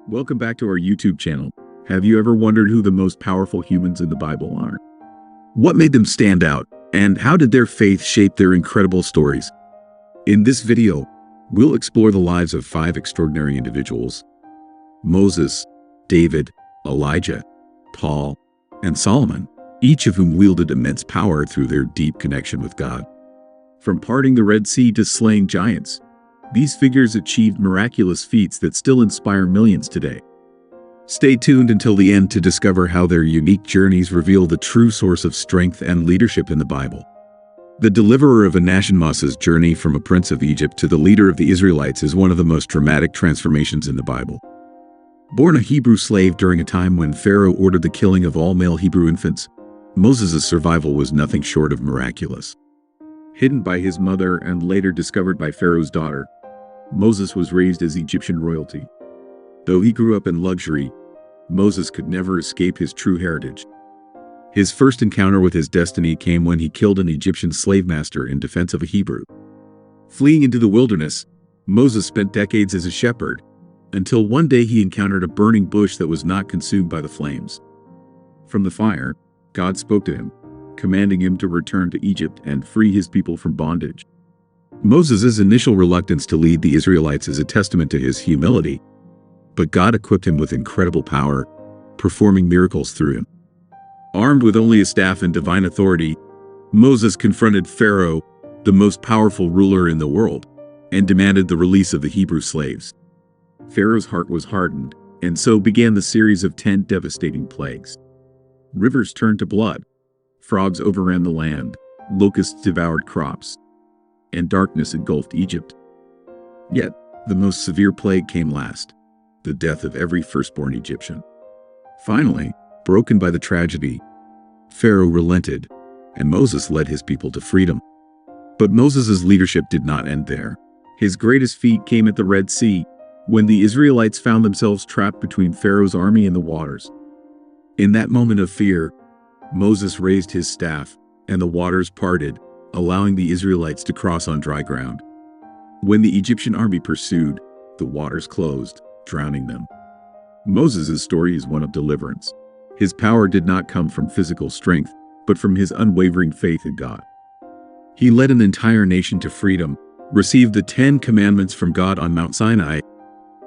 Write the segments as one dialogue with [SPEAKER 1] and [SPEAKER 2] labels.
[SPEAKER 1] Welcome back to our YouTube channel. Have you ever wondered who the most powerful humans in the Bible are? What made them stand out, and how did their faith shape their incredible stories? In this video, we'll explore the lives of 5 extraordinary individuals: Moses, David, Elijah, Paul, and Solomon, each of whom wielded immense power through their deep connection with God. From parting the Red Sea to slaying giants, these figures achieved miraculous feats that still inspire millions today. Stay tuned until the end to discover how their unique journeys reveal the true source of strength and leadership in the Bible. The deliverer of a nation, Moses' journey from a prince of Egypt to the leader of the Israelites is one of the most dramatic transformations in the Bible. Born a Hebrew slave during a time when Pharaoh ordered the killing of all male Hebrew infants, Moses' survival was nothing short of miraculous. Hidden by his mother and later discovered by Pharaoh's daughter, Moses was raised as Egyptian royalty. Though he grew up in luxury, Moses could never escape his true heritage. His first encounter with his destiny came when he killed an Egyptian slave master in defense of a Hebrew. Fleeing into the wilderness, Moses spent decades as a shepherd, until one day he encountered a burning bush that was not consumed by the flames. From the fire, God spoke to him, commanding him to return to Egypt and free his people from bondage. Moses' initial reluctance to lead the Israelites is a testament to his humility, but God equipped him with incredible power, performing miracles through him. Armed with only a staff and divine authority, Moses confronted Pharaoh, the most powerful ruler in the world, and demanded the release of the Hebrew slaves. Pharaoh's heart was hardened, and so began the series of 10 devastating plagues. Rivers turned to blood, frogs overran the land, locusts devoured crops, and darkness engulfed Egypt. Yet, the most severe plague came last: the death of every firstborn Egyptian. Finally, broken by the tragedy, Pharaoh relented, and Moses led his people to freedom. But Moses' leadership did not end there. His greatest feat came at the Red Sea, when the Israelites found themselves trapped between Pharaoh's army and the waters. In that moment of fear, Moses raised his staff, and the waters parted, allowing the Israelites to cross on dry ground. When the Egyptian army pursued, the waters closed, drowning them. Moses' story is one of deliverance. His power did not come from physical strength, but from his unwavering faith in God. He led an entire nation to freedom, received the 10 Commandments from God on Mount Sinai,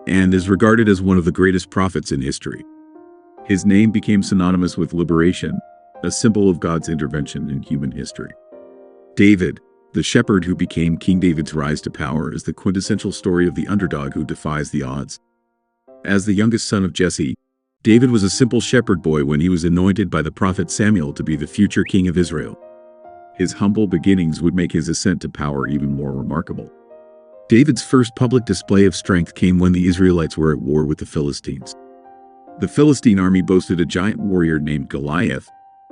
[SPEAKER 1] and is regarded as one of the greatest prophets in history. His name became synonymous with liberation, a symbol of God's intervention in human history. David, the shepherd who became King David's rise to power, is the quintessential story of the underdog who defies the odds. As the youngest son of Jesse, David was a simple shepherd boy when he was anointed by the prophet Samuel to be the future king of Israel. His humble beginnings would make his ascent to power even more remarkable. David's first public display of strength came when the Israelites were at war with the Philistines. The Philistine army boasted a giant warrior named Goliath,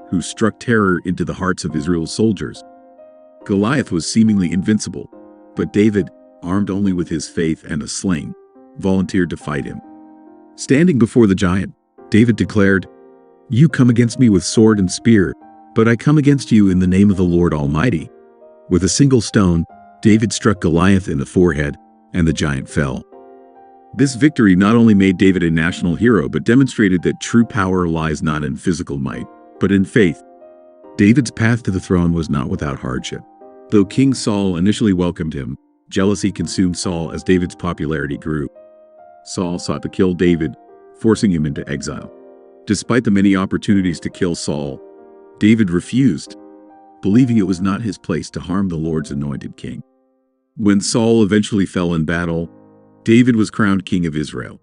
[SPEAKER 1] who struck terror into the hearts of Israel's soldiers. Goliath was seemingly invincible, but David, armed only with his faith and a sling, volunteered to fight him. Standing before the giant, David declared, "You come against me with sword and spear, but I come against you in the name of the Lord Almighty." With a single stone, David struck Goliath in the forehead, and the giant fell. This victory not only made David a national hero, but demonstrated that true power lies not in physical might, but in faith. David's path to the throne was not without hardship. Though King Saul initially welcomed him, jealousy consumed Saul as David's popularity grew. Saul sought to kill David, forcing him into exile. Despite the many opportunities to kill Saul, David refused, believing it was not his place to harm the Lord's anointed king. When Saul eventually fell in battle, David was crowned king of Israel.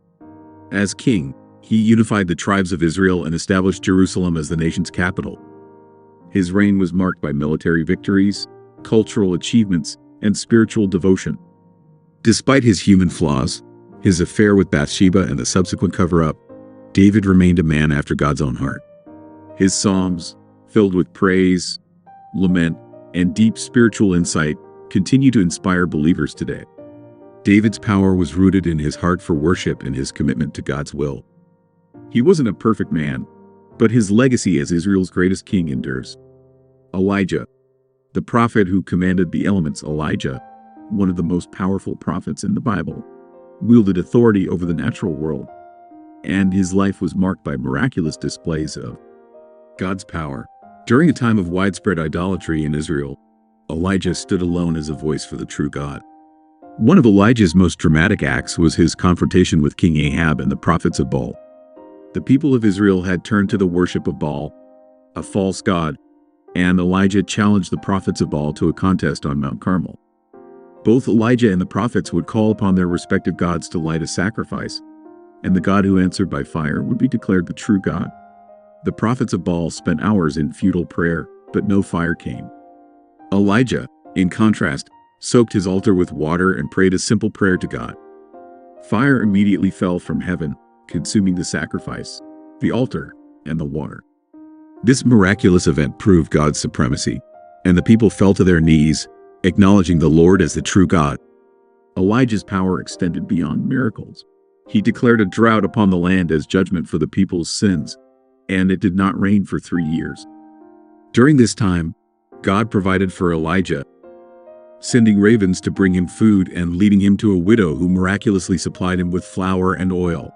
[SPEAKER 1] As king, he unified the tribes of Israel and established Jerusalem as the nation's capital. His reign was marked by military victories, cultural achievements, and spiritual devotion. Despite his human flaws, his affair with Bathsheba and the subsequent cover-up, David remained a man after God's own heart. His psalms, filled with praise, lament, and deep spiritual insight, continue to inspire believers today. David's power was rooted in his heart for worship and his commitment to God's will. He wasn't a perfect man, but his legacy as Israel's greatest king endures. Elijah, the prophet who commanded the elements, one of the most powerful prophets in the Bible, wielded authority over the natural world. and his life was marked by miraculous displays of God's power. During a time of widespread idolatry in Israel, Elijah stood alone as a voice for the true God. One of Elijah's most dramatic acts was his confrontation with King Ahab and the prophets of Baal. The people of Israel had turned to the worship of Baal, a false god, and Elijah challenged the prophets of Baal to a contest on Mount Carmel. Both Elijah and the prophets would call upon their respective gods to light a sacrifice, and the God who answered by fire would be declared the true God. The prophets of Baal spent hours in futile prayer, but no fire came. Elijah, in contrast, soaked his altar with water and prayed a simple prayer to God. Fire immediately fell from heaven, consuming the sacrifice, the altar, and the water. This miraculous event proved God's supremacy, and the people fell to their knees, acknowledging the Lord as the true God. Elijah's power extended beyond miracles. He declared a drought upon the land as judgment for the people's sins, and it did not rain for 3 years. During this time, God provided for Elijah, sending ravens to bring him food and leading him to a widow who miraculously supplied him with flour and oil.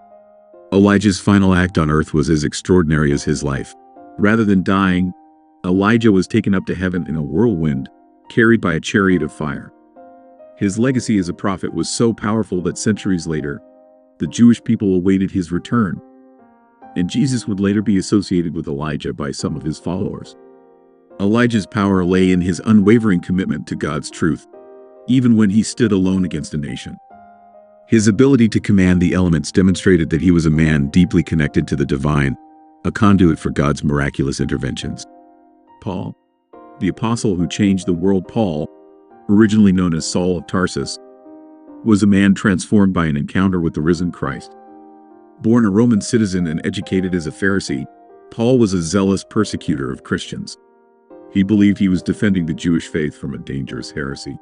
[SPEAKER 1] Elijah's final act on earth was as extraordinary as his life. Rather than dying, Elijah was taken up to heaven in a whirlwind, carried by a chariot of fire. His legacy as a prophet was so powerful that centuries later, the Jewish people awaited his return, and Jesus would later be associated with Elijah by some of his followers. Elijah's power lay in his unwavering commitment to God's truth, even when he stood alone against a nation. His ability to command the elements demonstrated that he was a man deeply connected to the divine, a conduit for God's miraculous interventions. Paul, the apostle who changed the world. Paul, originally known as Saul of Tarsus, was a man transformed by an encounter with the risen Christ. Born a Roman citizen and educated as a Pharisee, Paul was a zealous persecutor of Christians. He believed he was defending the Jewish faith from a dangerous heresy.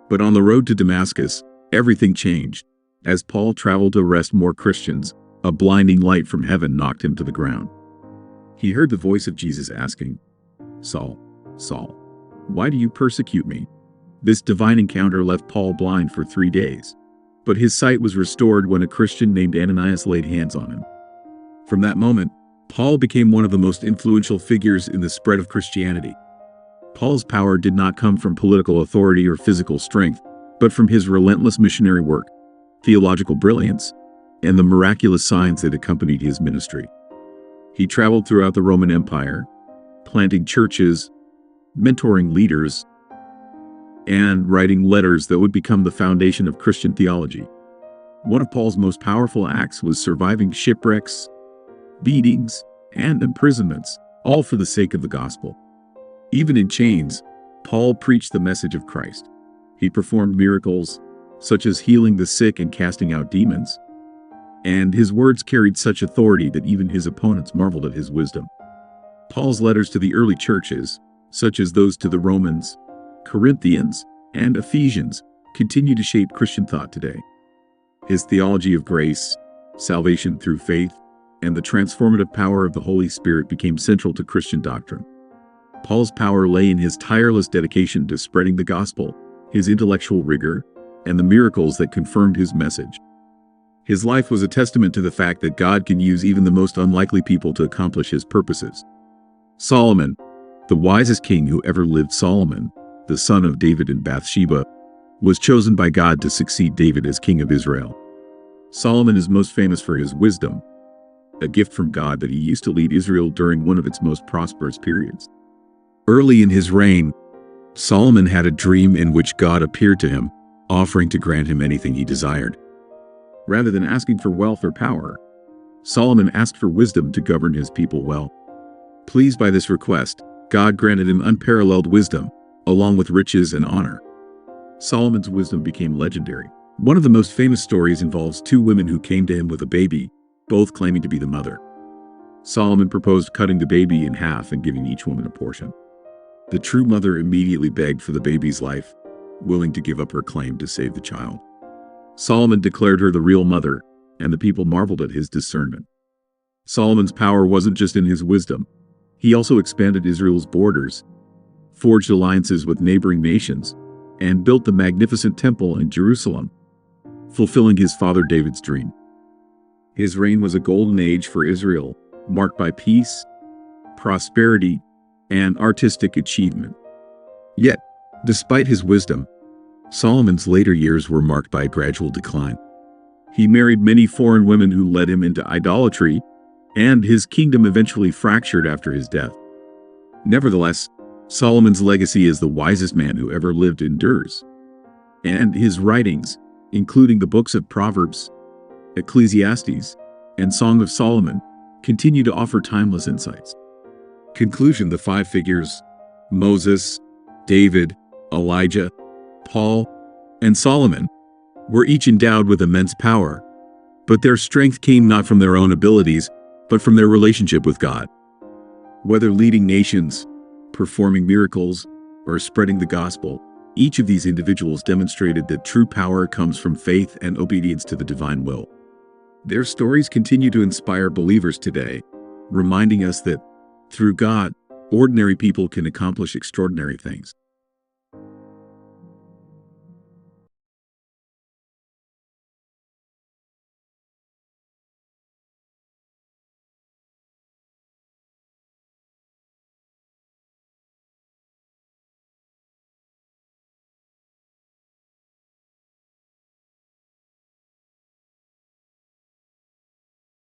[SPEAKER 1] But on the road to Damascus, everything changed. As Paul traveled to arrest more Christians, a blinding light from heaven knocked him to the ground. He heard the voice of Jesus asking, "Saul, Saul, why do you persecute me?" This divine encounter left Paul blind for 3 days. But his sight was restored when a Christian named Ananias laid hands on him. From that moment, Paul became one of the most influential figures in the spread of Christianity. Paul's power did not come from political authority or physical strength, but from his relentless missionary work, theological brilliance, and the miraculous signs that accompanied his ministry. He traveled throughout the Roman Empire, planting churches, mentoring leaders, and writing letters that would become the foundation of Christian theology. One of Paul's most powerful acts was surviving shipwrecks, beatings, and imprisonments, all for the sake of the gospel. Even in chains, Paul preached the message of Christ. He performed miracles, such as healing the sick and casting out demons, and his words carried such authority that even his opponents marveled at his wisdom. Paul's letters to the early churches, such as those to the Romans, Corinthians, and Ephesians, continue to shape Christian thought today. His theology of grace, salvation through faith, and the transformative power of the Holy Spirit became central to Christian doctrine. Paul's power lay in his tireless dedication to spreading the gospel, his intellectual rigor, and the miracles that confirmed his message. His life was a testament to the fact that God can use even the most unlikely people to accomplish his purposes. Solomon, the wisest king who ever lived. Solomon, the son of David and Bathsheba, was chosen by God to succeed David as king of Israel. Solomon is most famous for his wisdom, a gift from God that he used to lead Israel during one of its most prosperous periods. Early in his reign, Solomon had a dream in which God appeared to him, offering to grant him anything he desired. Rather than asking for wealth or power, Solomon asked for wisdom to govern his people well. Pleased by this request, God granted him unparalleled wisdom, along with riches and honor. Solomon's wisdom became legendary. One of the most famous stories involves 2 women who came to him with a baby, both claiming to be the mother. Solomon proposed cutting the baby in half and giving each woman a portion. The true mother immediately begged for the baby's life, willing to give up her claim to save the child. Solomon declared her the real mother, and the people marveled at his discernment. Solomon's power wasn't just in his wisdom. He also expanded Israel's borders, forged alliances with neighboring nations, and built the magnificent temple in Jerusalem, fulfilling his father David's dream. His reign was a golden age for Israel, marked by peace, prosperity, and artistic achievement. Yet, despite his wisdom, Solomon's later years were marked by a gradual decline. He married many foreign women who led him into idolatry, and his kingdom eventually fractured after his death. Nevertheless, Solomon's legacy as the wisest man who ever lived endures, and his writings, including the books of Proverbs, Ecclesiastes, and Song of Solomon, continue to offer timeless insights. Conclusion: the five figures, Moses, David, Elijah, Paul, and Solomon, were each endowed with immense power, but their strength came not from their own abilities, but from their relationship with God. Whether leading nations, performing miracles, or spreading the gospel, each of these individuals demonstrated that true power comes from faith and obedience to the divine will. Their stories continue to inspire believers today, reminding us that, through God, ordinary people can accomplish extraordinary things.